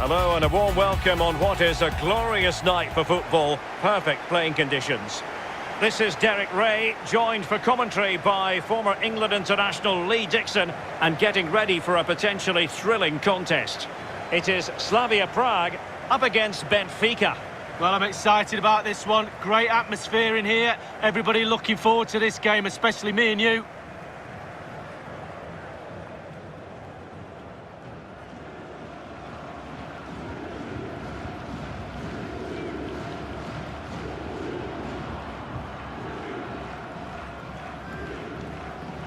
Hello and a warm welcome on what is a glorious night for football. Perfect playing conditions. This is Derek Ray, joined for commentary by former England international Lee Dixon, and getting ready for a potentially thrilling contest. It is Slavia Prague up against Benfica. Well, I'm excited about this one. Great atmosphere in here. Everybody looking forward to this game, especially me and you.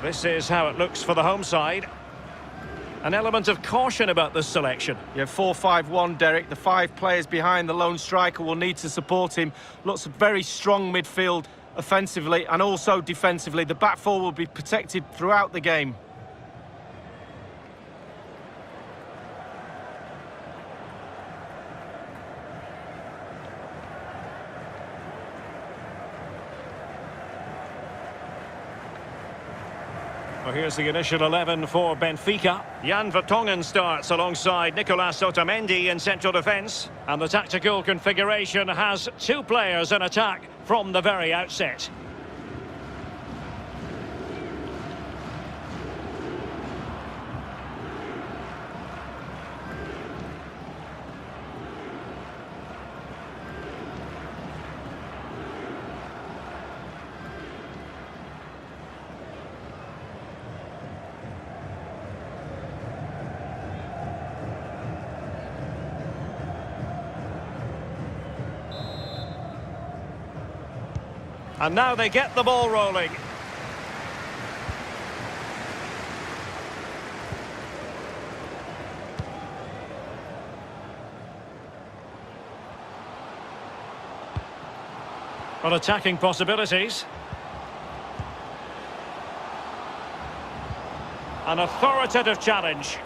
This is how it looks for the home side. An element of caution about this selection. Yeah, 4-5-1, Derek. The 5 players behind the lone striker will need to support him. Lots of very strong midfield offensively and also defensively. The back four will be protected throughout the game. Well, here's the initial 11 for Benfica. Jan Vertonghen starts alongside Nicolas Otamendi in central defence. And the tactical configuration has 2 players in attack from the very outset. And now they get the ball rolling. On attacking possibilities. An authoritative challenge.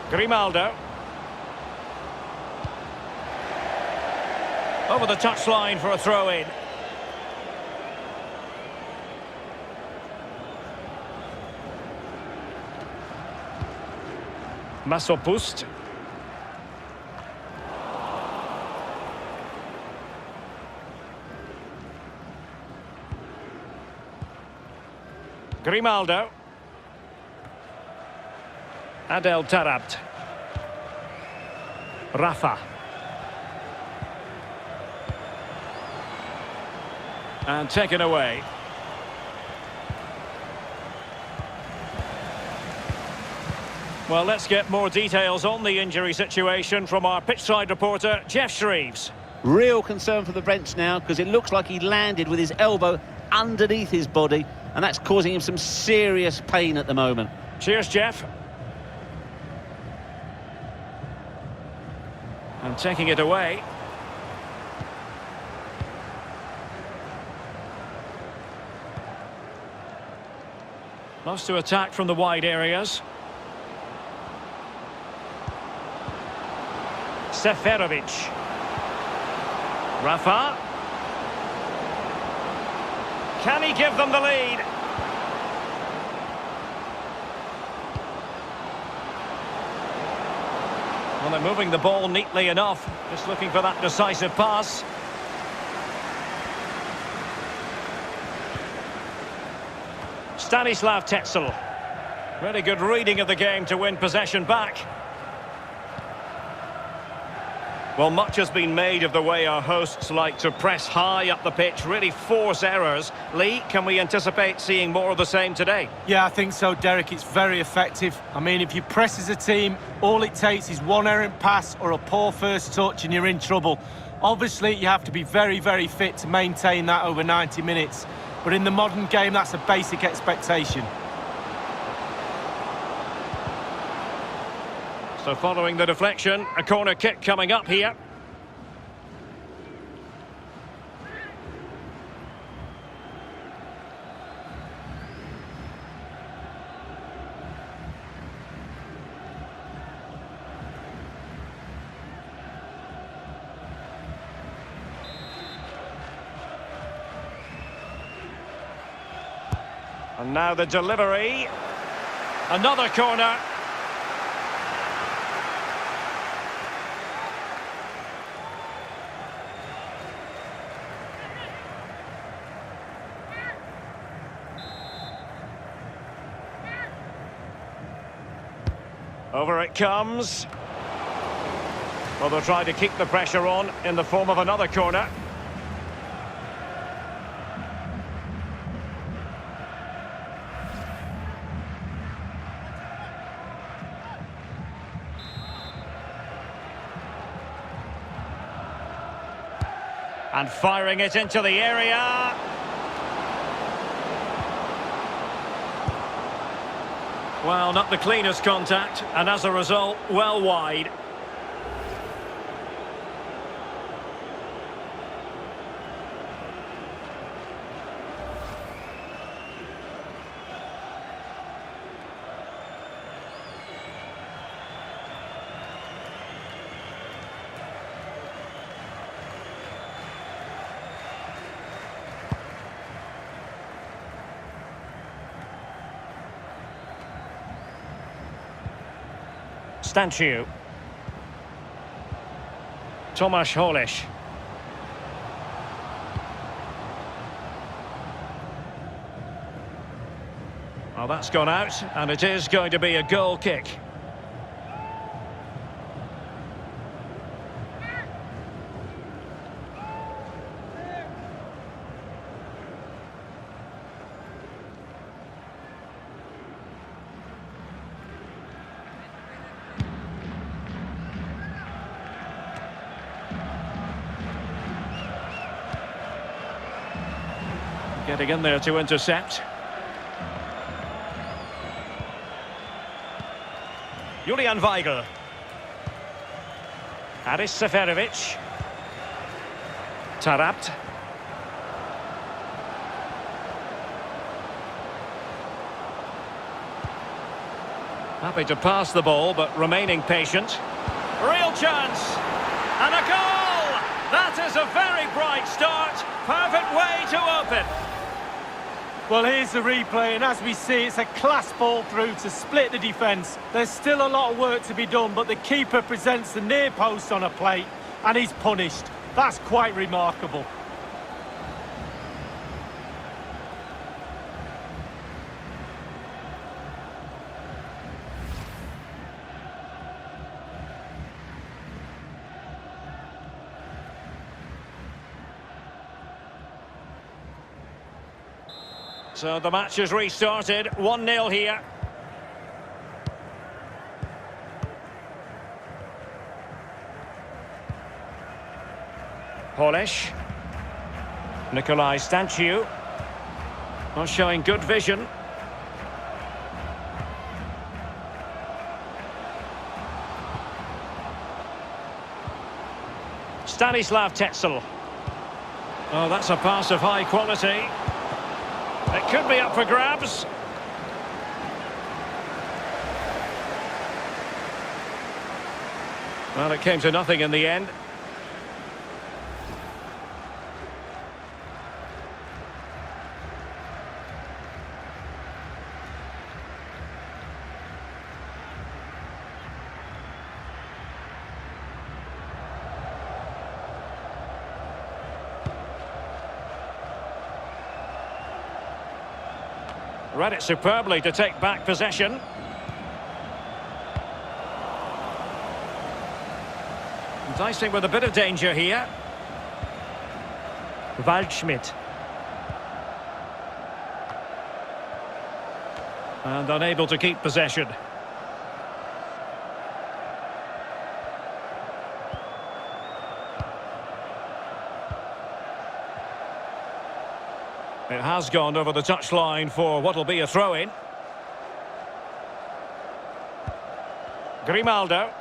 Grimaldo. Over the touchline for a throw-in. Masopust. Grimaldo. Adel Tarabt. Rafa. And taken away. Well, let's get more details on the injury situation from our pitchside reporter, Jeff Shreves. Real concern for the bench now, because it looks like he landed with his elbow underneath his body, and that's causing him some serious pain at the moment. Cheers, Jeff. And taking it away. Loves to attack from the wide areas. Seferovic. Rafa. Can he give them the lead? Well, they're moving the ball neatly enough. Just looking for that decisive pass. Stanislav Tetzel. Really good reading of the game to win possession back. Well, much has been made of the way our hosts like to press high up the pitch, really force errors. Lee, can we anticipate seeing more of the same today? Yeah, I think so, Derek. It's very effective. I mean, if you press as a team, all it takes is one errant pass or a poor first touch and you're in trouble. Obviously, you have to be very, very fit to maintain that over 90 minutes. But in the modern game, that's a basic expectation. So following the deflection, a corner kick coming up here. And now the delivery. Another corner. Over it comes. Well, they'll try to keep the pressure on in the form of another corner. And firing it into the area. Well, not the cleanest contact, and as a result, well wide. Stanciu. Tomasz Holisz. Well, that's gone out, and it is going to be a goal kick. Getting in there to intercept. Julian Weigl. Aris Seferovic. Tarabt. Happy to pass the ball, but remaining patient. Real chance. And a goal! That is a very bright start. Perfect way to open. Well, here's the replay, and as we see, it's a class ball through to split the defence. There's still a lot of work to be done, but the keeper presents the near post on a plate, and he's punished. That's quite remarkable. So the match has restarted, 1-0 here. Holisz. Nikolai Stanciu. Not showing good vision. Stanislav Tetzel. Oh, that's a pass of high quality. It could be up for grabs. Well, it came to nothing in the end. Read it superbly to take back possession. Enticing with a bit of danger here. Waldschmidt. And unable to keep possession. It has gone over the touchline for what will be a throw-in. Grimaldo.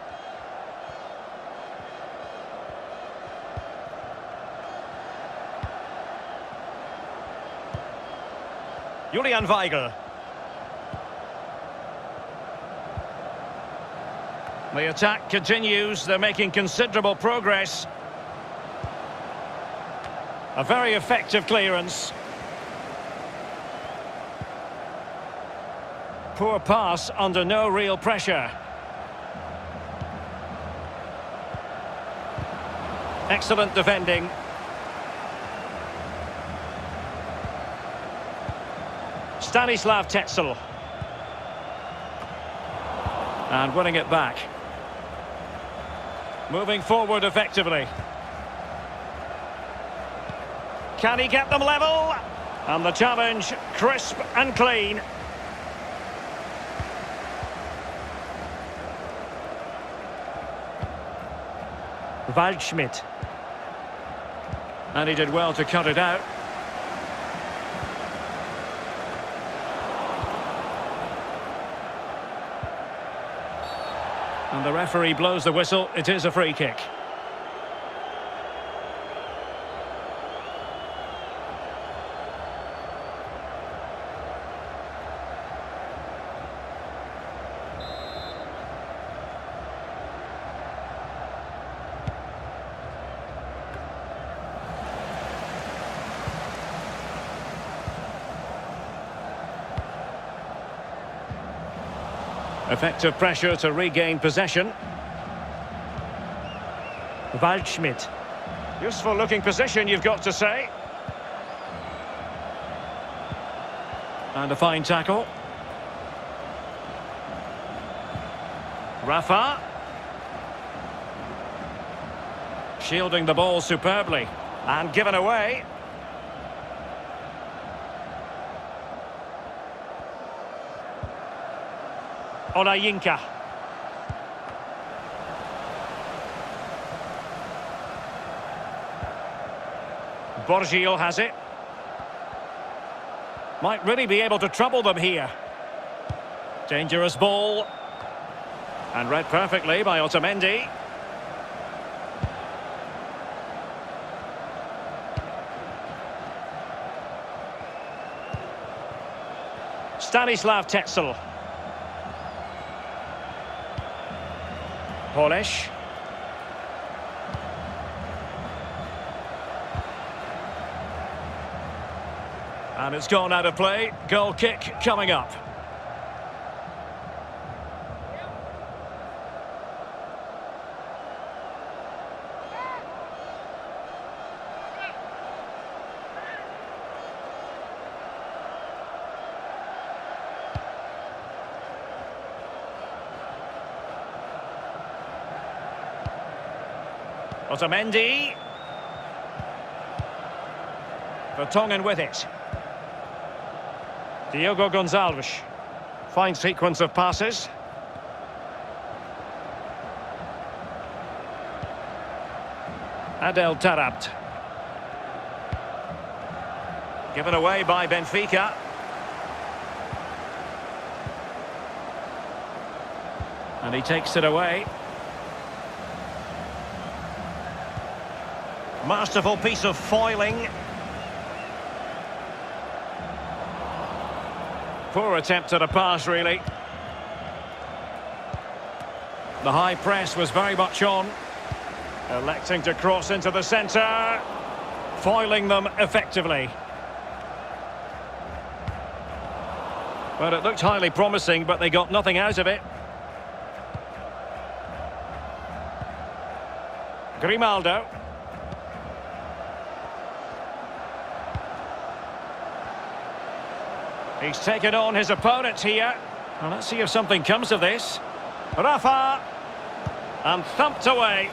Julian Weigl. The attack continues. They're making considerable progress. A very effective clearance. Poor pass under no real pressure. Excellent defending. Stanislav Tetzel. And winning it back. Moving forward effectively. Can he get them level? And the challenge, crisp and clean. Waldschmidt. And he did well to cut it out. And the referee blows the whistle. It is a free kick. Effective pressure to regain possession. Waldschmidt. Useful looking position, you've got to say. And a fine tackle. Rafa. Shielding the ball superbly. And given away. Olajinka. Borgio has it. Might really be able to trouble them here. Dangerous ball. And read perfectly by Otamendi. Stanislav Tetzel. Polish. And it's gone out of play. Goal kick coming up. Otamendi. Vertonghen with it. Diogo Gonçalves. Fine sequence of passes. Adel Tarabt. Given away by Benfica. And he takes it away. Masterful piece of foiling. Poor attempt at a pass, really. The high press was very much on. Electing to cross into the centre. Foiling them effectively. Well, it looked highly promising, but they got nothing out of it. Grimaldo. He's taken on his opponent here. Well, let's see if something comes of this. Rafa. And thumped away.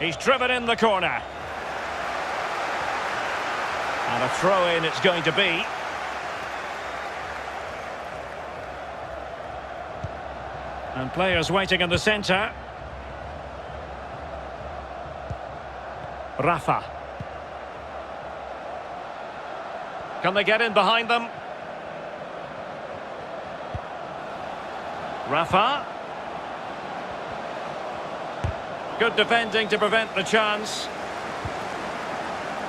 He's driven in the corner. And a throw-in it's going to be. And players waiting in the centre. Rafa. Can they get in behind them? Rafa. Good defending to prevent the chance.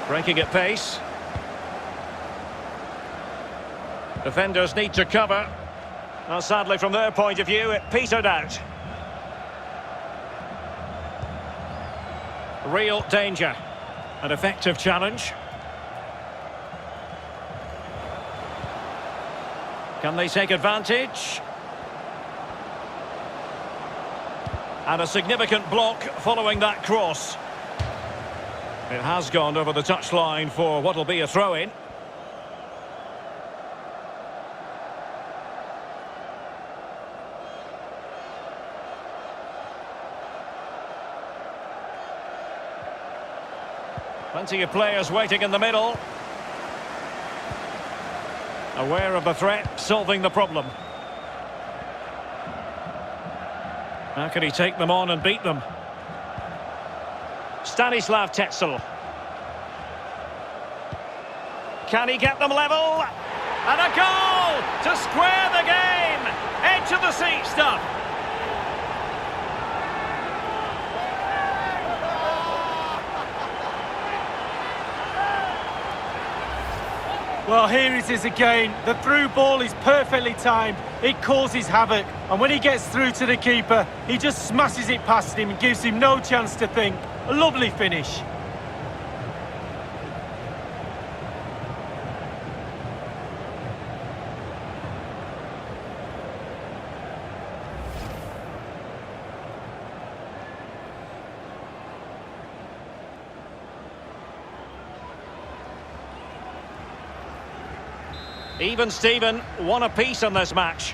Breaking at pace. Defenders need to cover. Well, sadly, from their point of view, it petered out. Real danger. An effective challenge. Can they take advantage? And a significant block following that cross. It has gone over the touchline for what will be a throw-in. Plenty of players waiting in the middle. Aware of the threat, solving the problem. How can he take them on and beat them? Stanislav Tetzel. Can he get them level? And a goal to square the game. Edge of the seat stuff. Well, here it is again. The through ball is perfectly timed. It causes havoc. And when he gets through to the keeper, he just smashes it past him and gives him no chance to think. A lovely finish. Even Steven, one apiece in this match.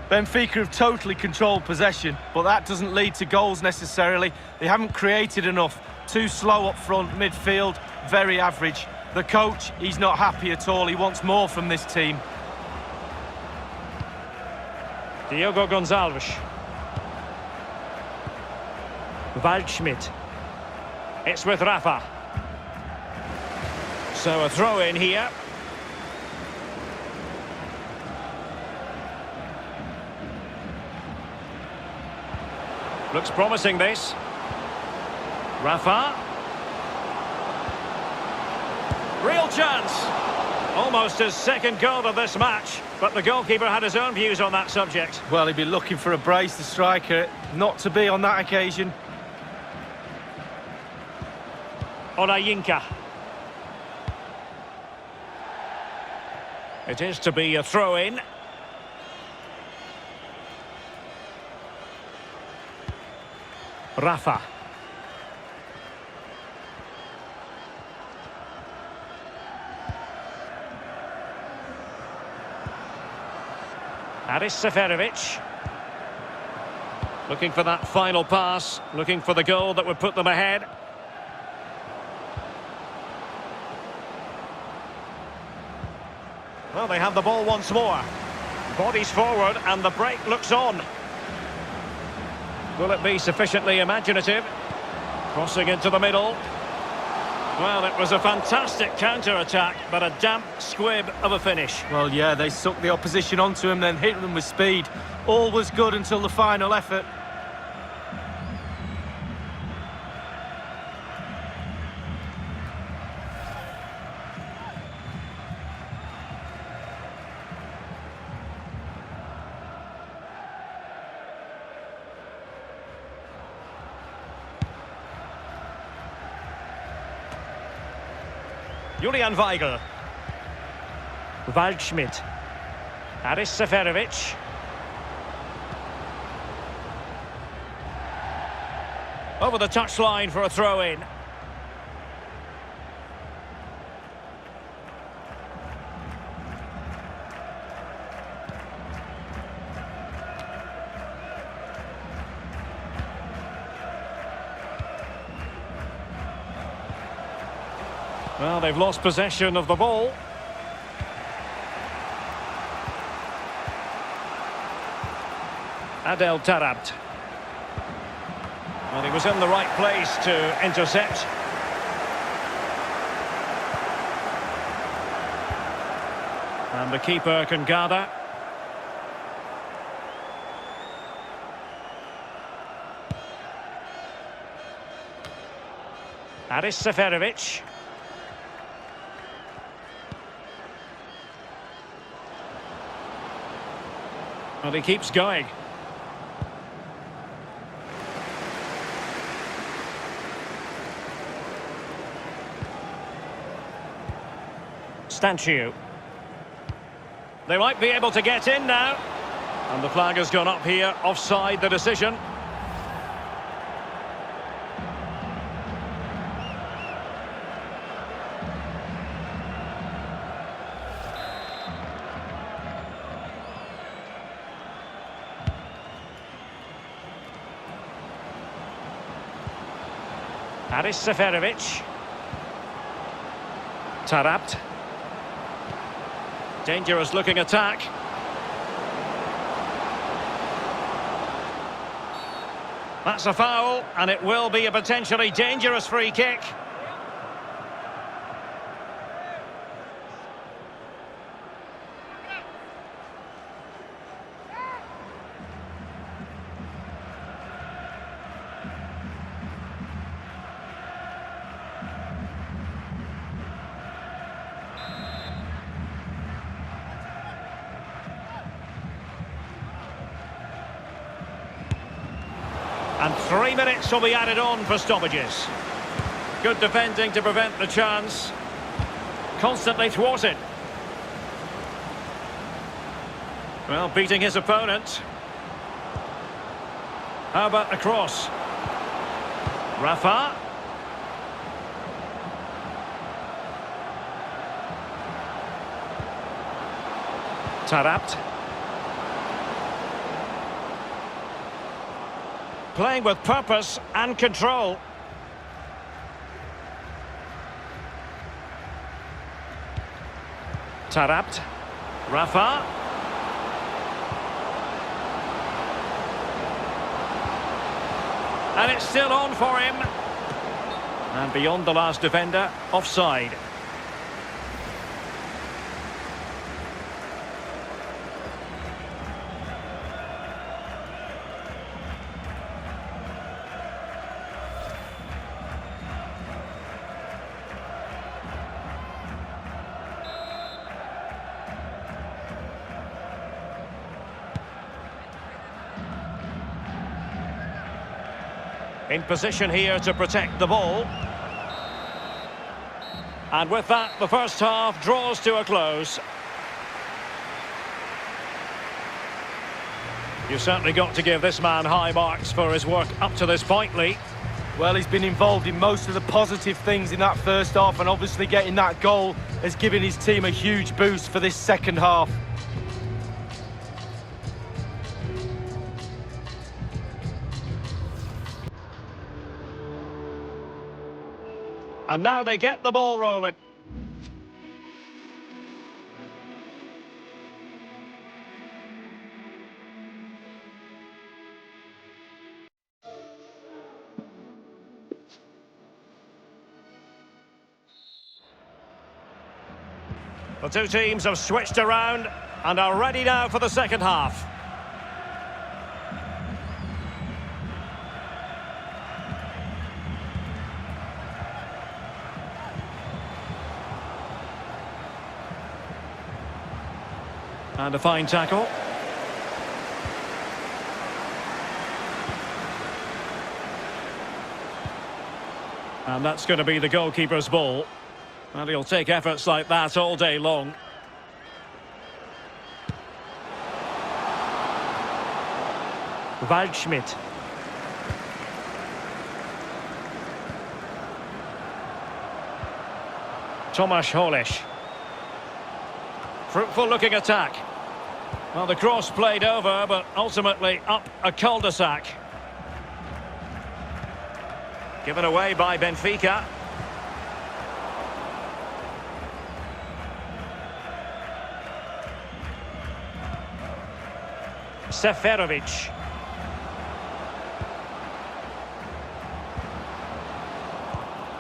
Benfica have totally controlled possession, but that doesn't lead to goals necessarily. They haven't created enough. Too slow up front, midfield, very average. The coach, he's not happy at all. He wants more from this team. Diogo Gonçalves. Waldschmidt. It's with Rafa. So a throw in here. Looks promising, this. Rafa. Real chance. Almost his second goal of this match, but the goalkeeper had his own views on that subject. Well, he'd be looking for a brace, the striker. Not to be on that occasion. Olajinka. It is to be a throw-in. Rafa. Aris Seferovic. Looking for that final pass, looking for the goal that would put them ahead. Well, they have the ball once more. Bodies forward and the break looks on. Will it be sufficiently imaginative? Crossing into the middle. Well, it was a fantastic counter-attack, but a damp squib of a finish. Well, yeah, they sucked the opposition onto him, then hit them with speed. All was good until the final effort. Julian Weigl. Waldschmidt. Aris Seferovic. Over the touchline for a throw-in. Well, they've lost possession of the ball. Adel Tarabt. Well, he was in the right place to intercept. And the keeper can gather. Aris Seferovic. Well, he keeps going. Stanchiu. They might be able to get in now. And the flag has gone up here, offside the decision. Aris Seferovic. Tarabt. Dangerous looking attack. That's a foul, and it will be a potentially dangerous free kick. And 3 minutes will be added on for stoppages. Good defending to prevent the chance. Constantly thwarted. Well, beating his opponent. How about the cross? Rafa. Tarabt. Playing with purpose and control. Tarabt. Rafa. And it's still on for him. And beyond the last defender, offside. In position here to protect the ball. And with that, the first half draws to a close. You've certainly got to give this man high marks for his work up to this point, Lee. Well, he's been involved in most of the positive things in that first half, and obviously getting that goal has given his team a huge boost for this second half. And now they get the ball rolling. The two teams have switched around and are ready now for the second half. And a fine tackle. And that's going to be the goalkeeper's ball. And he'll take efforts like that all day long. Waldschmidt. Tomasz Holeš. Fruitful looking attack. Well, the cross played over, but ultimately up a cul-de-sac. Given away by Benfica. Seferovic.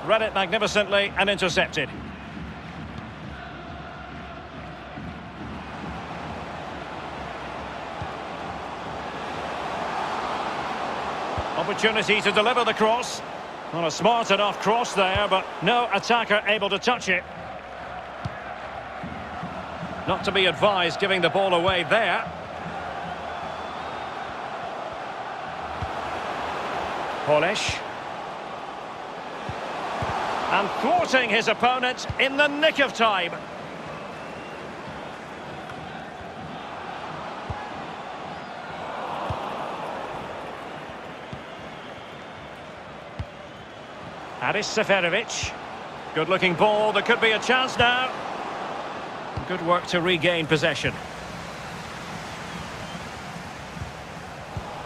Read it magnificently and intercepted. Opportunity to deliver the cross. Well, a smart enough cross there, but no attacker able to touch it. Not to be advised giving the ball away there. Polish. And thwarting his opponent in the nick of time. Aris Seferovic. Good looking ball, there could be a chance now. Good work to regain possession.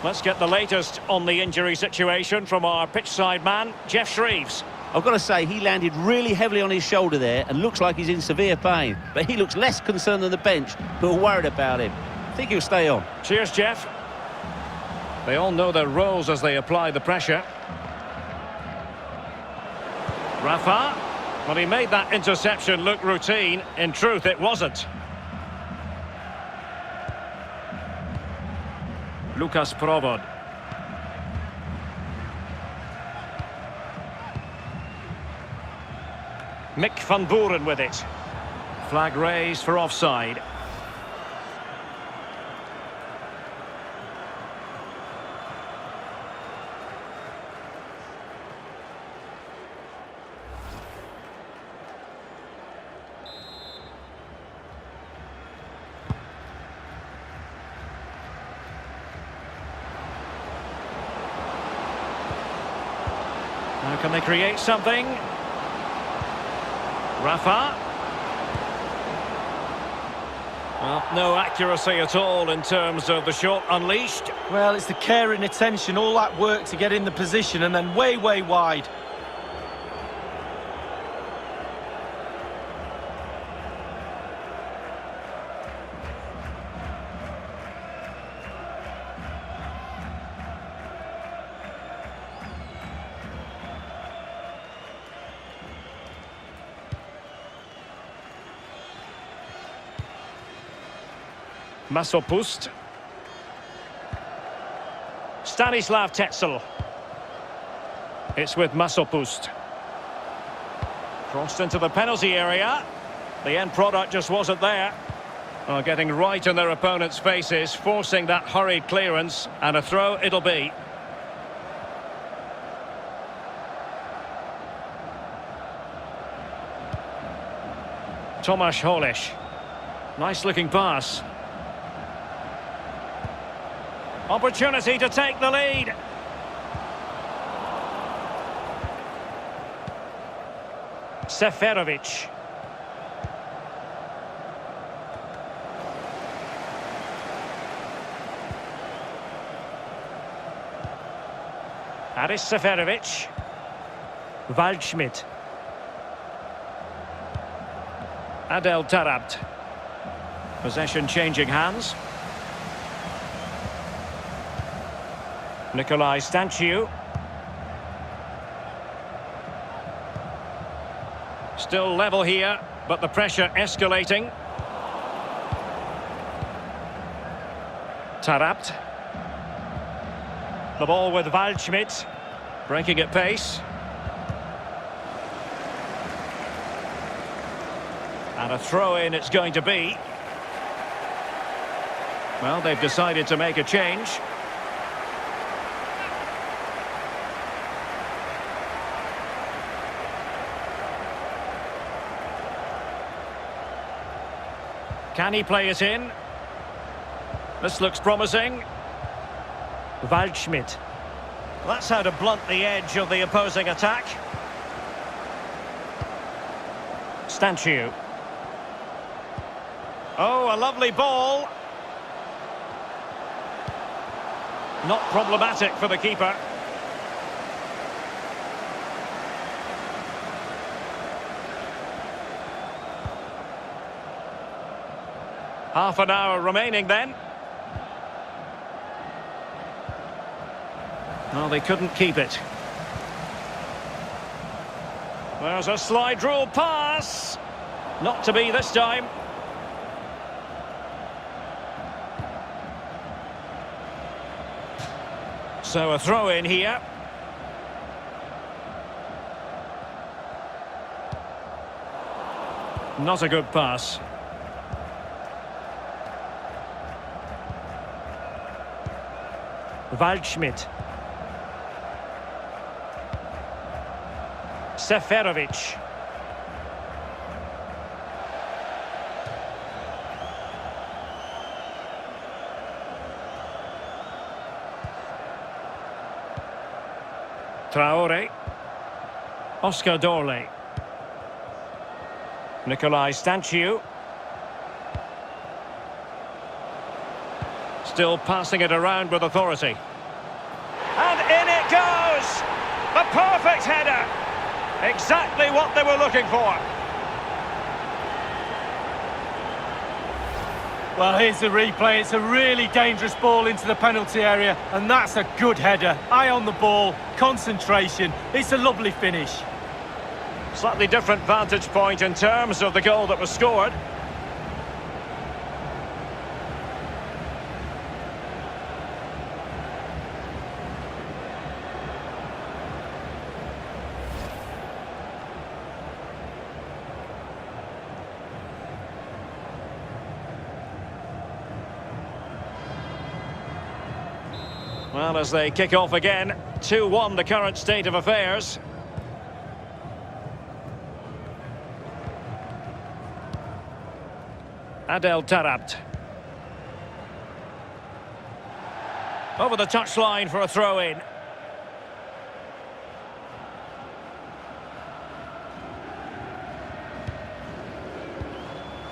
Let's get the latest on the injury situation from our pitchside man, Jeff Shreeves. I've got to say, he landed really heavily on his shoulder there and looks like he's in severe pain. But he looks less concerned than the bench, who are worried about him. I think he'll stay on. Cheers, Jeff. They all know their roles as they apply the pressure. Rafa. Well, he made that interception look routine. In truth, it wasn't. Lucas Provod. Mick van Boeren with it. Flag raised for offside. Now can they create something? Rafa. Well, no accuracy at all in terms of the shot unleashed. Well, it's the care and attention, all that work to get in the position and then way, way wide. Masopust. Stanislav Tetzel. It's with Masopust. Crossed into the penalty area. The end product just wasn't there. Oh, getting right in their opponent's faces, forcing that hurried clearance, and a throw it'll be. Tomasz Holeš. Nice looking pass. Opportunity to take the lead. Seferovic. Aris Seferovic. Waldschmidt. Adel Tarabt. Possession changing hands. Nikolai Stanciu. Still level here, but the pressure escalating. Tarabt. The ball with Waldschmidt. Breaking at pace. And a throw-in it's going to be. Well, they've decided to make a change. Can he play it in? This looks promising. Waldschmidt. That's how to blunt the edge of the opposing attack. Stanciu. Oh, a lovely ball. Not problematic for the keeper. Half an hour remaining then. Well, they couldn't keep it. There's a slide rule pass. Not to be this time. So a throw in here. Not a good pass. Waldschmidt. Seferovic. Traore. Oscar Dorley. Nikolai Stanciu. Still passing it around with authority. And in it goes! The perfect header! Exactly what they were looking for. Well, here's the replay. It's a really dangerous ball into the penalty area, and that's a good header. Eye on the ball, concentration. It's a lovely finish. Slightly different vantage point in terms of the goal that was scored. Well, as they kick off again, 2-1 the current state of affairs. Adel Tarabt. Over the touchline for a throw-in.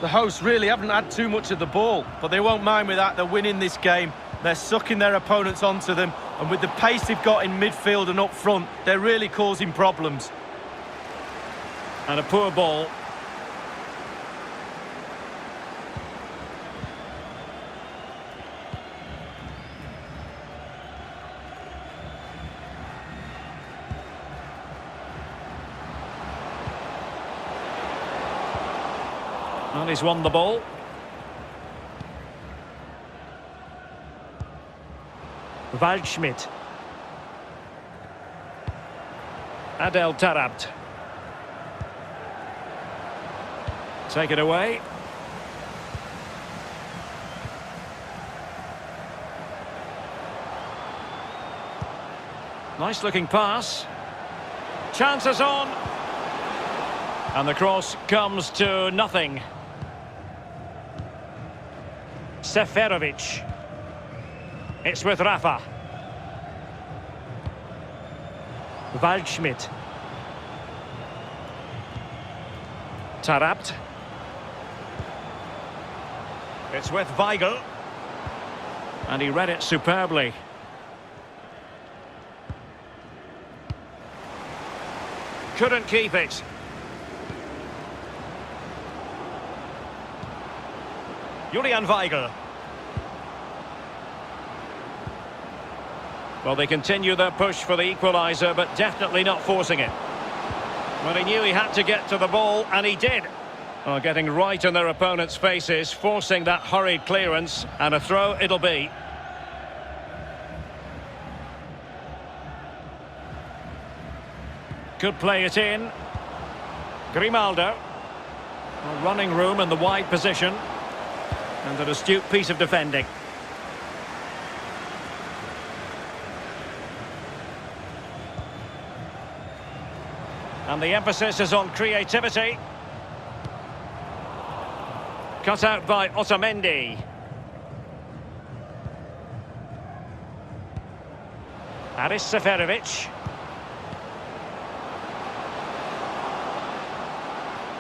The hosts really haven't had too much of the ball, but they won't mind with that. They're winning this game. They're sucking their opponents onto them, and with the pace they've got in midfield and up front, they're really causing problems. And a poor ball. And he's won the ball. Waldschmidt. Adel Tarabt. Take it away. Nice looking pass. Chances on. And the cross comes to nothing. Seferovic. It's with Rafa. Waldschmidt. Tarabt. It's with Weigl. And he read it superbly. Couldn't keep it. Julian Weigl. Well, they continue their push for the equaliser, but definitely not forcing it. Well, he knew he had to get to the ball, and he did. Well, getting right in their opponent's faces, forcing that hurried clearance, and a throw it'll be. Could play it in. Grimaldo. Well, running room in the wide position. And an astute piece of defending. And the emphasis is on creativity. Cut out by Otamendi. Aris Seferovic.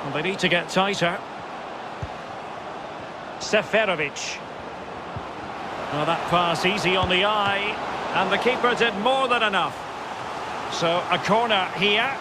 Well, they need to get tighter. Seferovic. Well, that pass easy on the eye. And the keeper did more than enough. So, a corner here.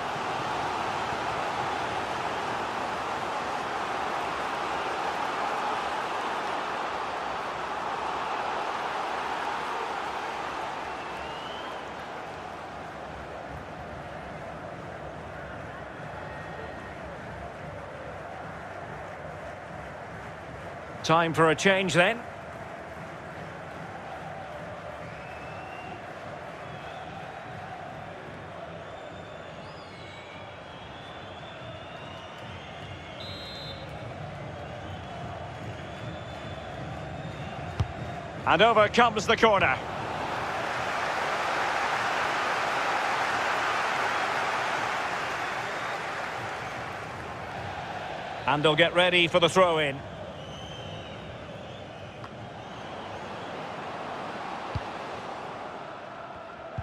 Time for a change then. And over comes the corner. And they'll get ready for the throw-in.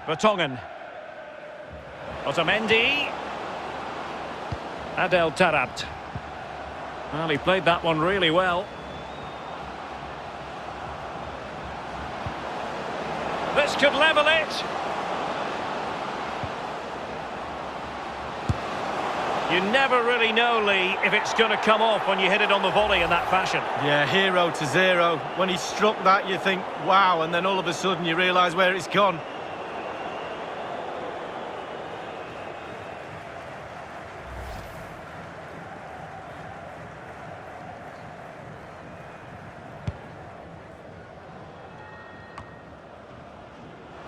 Vertonghen. Otamendi. Adel Taarabt. Well, he played that one really well. This could level it. You never really know, Lee, if it's going to come off when you hit it on the volley in that fashion. Yeah, 0-0. When he struck that, you think, wow, and then all of a sudden you realise where it's gone.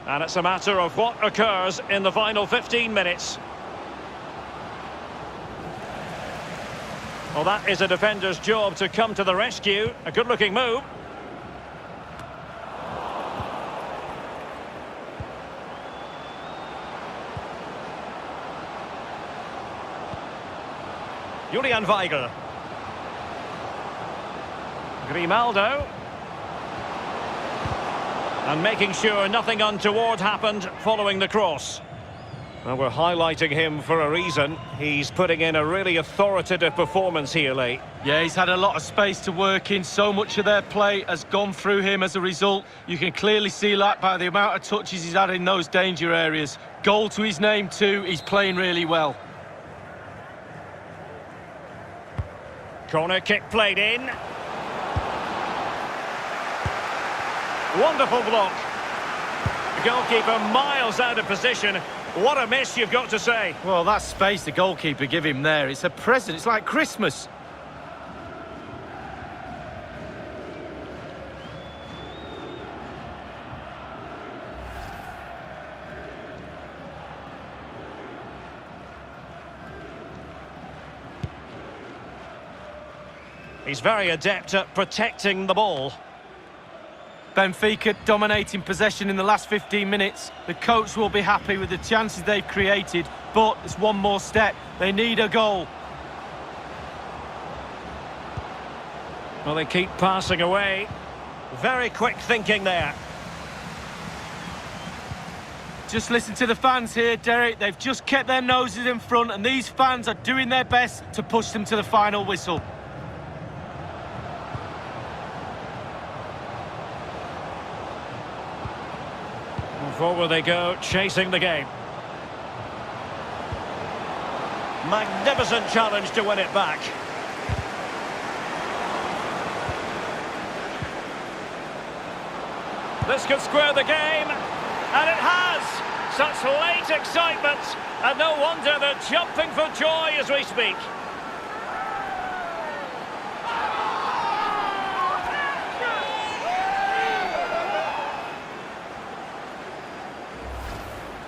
And it's a matter of what occurs in the final 15 minutes. Well, that is a defender's job to come to the rescue. A good-looking move. Julian Weigl. Grimaldo. And making sure nothing untoward happened following the cross. Well, we're highlighting him for a reason. He's putting in a really authoritative performance here, Lee. Yeah, he's had a lot of space to work in. So much of their play has gone through him as a result. You can clearly see that by the amount of touches he's had in those danger areas. Goal to his name too. He's playing really well. Corner kick played in. Wonderful block. The goalkeeper miles out of position. What a miss, you've got to say. Well, that space the goalkeeper give him there, it's a present. It's like Christmas. He's very adept at protecting the ball. Benfica dominating possession in the last 15 minutes. The coach will be happy with the chances they've created, but it's one more step. They need a goal. Well, they keep passing away. Very quick thinking there. Just listen to the fans here, Derek. They've just kept their noses in front, and these fans are doing their best to push them to the final whistle. Forward they go, chasing the game. Magnificent challenge to win it back. This could square the game, and it has! Such late excitement, and no wonder they're jumping for joy as we speak.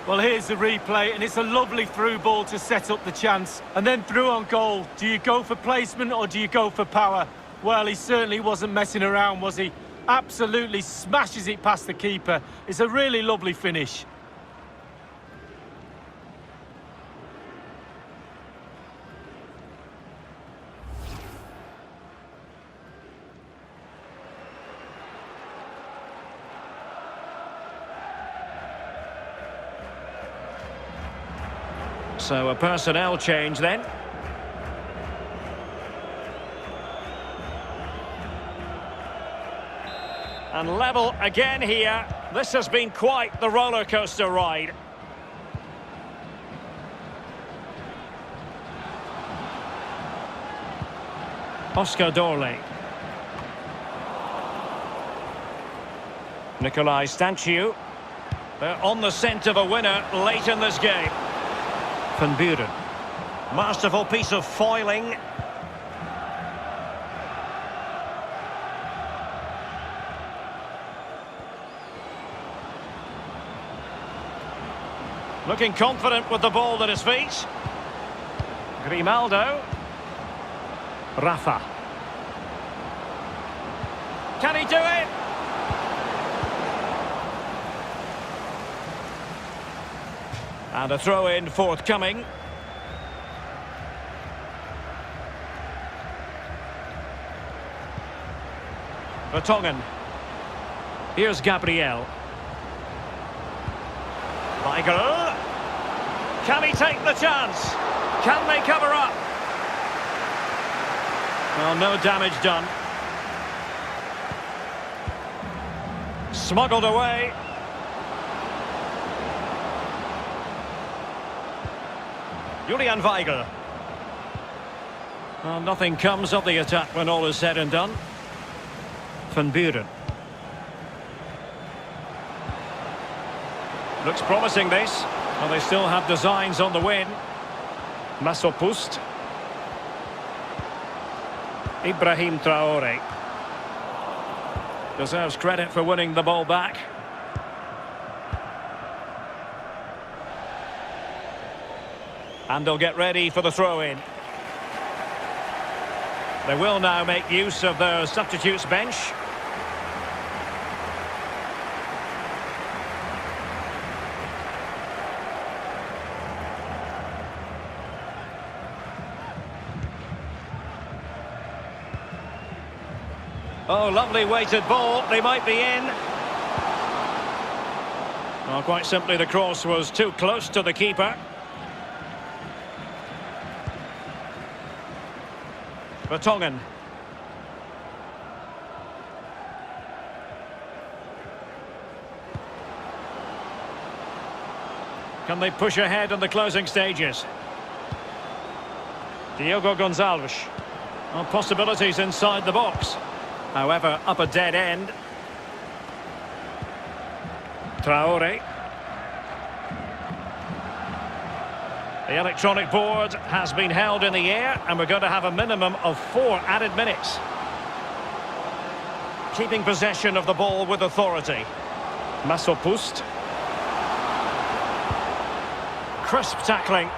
Well, here's the replay, and it's a lovely through ball to set up the chance. And then through on goal. Do you go for placement or do you go for power? Well, he certainly wasn't messing around, was he? Absolutely smashes it past the keeper. It's a really lovely finish. So a personnel change then. And level again here. This has been quite the roller coaster ride. Oscar Dorley. Nikolai Stanciu. They're on the scent of a winner late in this game. Van Buren. Masterful piece of foiling. Looking confident with the ball at his feet. Grimaldo. Rafa. Can he do it? And a throw-in forthcoming. Vertonghen. Here's Gabriel. Weigl. Can he take the chance? Can they cover up? Well, no damage done. Smuggled away. Julian Weigl. Well, nothing comes of the attack when all is said and done. Van Buren. Looks promising, this. Well, they still have designs on the win. Masopust. Ibrahim Traore. Deserves credit for winning the ball back. And they'll get ready for the throw-in. They will now make use of their substitutes bench. Oh, lovely weighted ball. They might be in. Well, quite simply, the cross was too close to the keeper. Vertonghen. Can they push ahead in the closing stages? Diogo Gonçalves. Well, possibilities inside the box. However, up a dead end. Traore. The electronic board has been held in the air, and we're going to have a minimum of 4 added minutes. Keeping possession of the ball with authority. Masopust. Crisp tackling.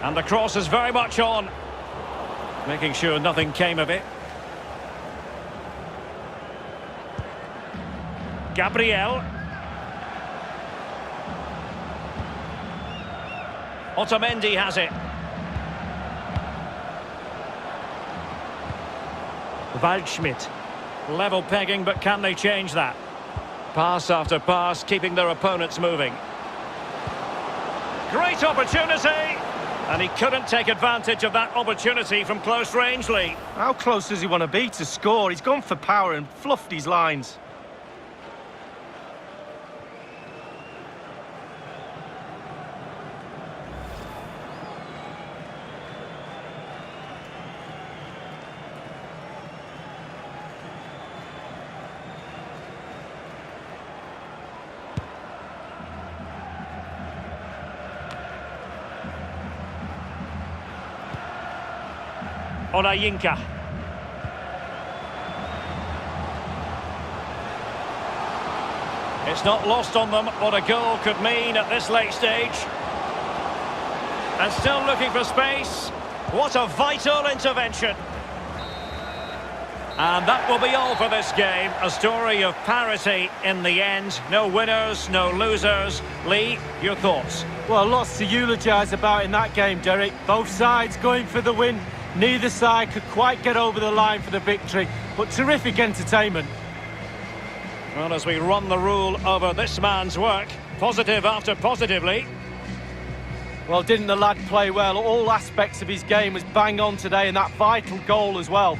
And the cross is very much on. Making sure nothing came of it. Gabriel. Otamendi has it. Waldschmidt. Level pegging, but can they change that? Pass after pass, keeping their opponents moving. Great opportunity! And he couldn't take advantage of that opportunity from close range, Lee. How close does he want to be to score? He's gone for power and fluffed his lines. Onayinka. It's not lost on them what a goal could mean at this late stage. And still looking for space. What a vital intervention. And that will be all for this game. A story of parity in the end. No winners, no losers. Lee, your thoughts? Well, lots to eulogise about in that game, Derek. Both sides going for the win. Neither side could quite get over the line for the victory, but terrific entertainment. Well, as we run the rule over this man's work, positive after positively. Well, didn't the lad play well? All aspects of his game was bang on today, and that vital goal as well.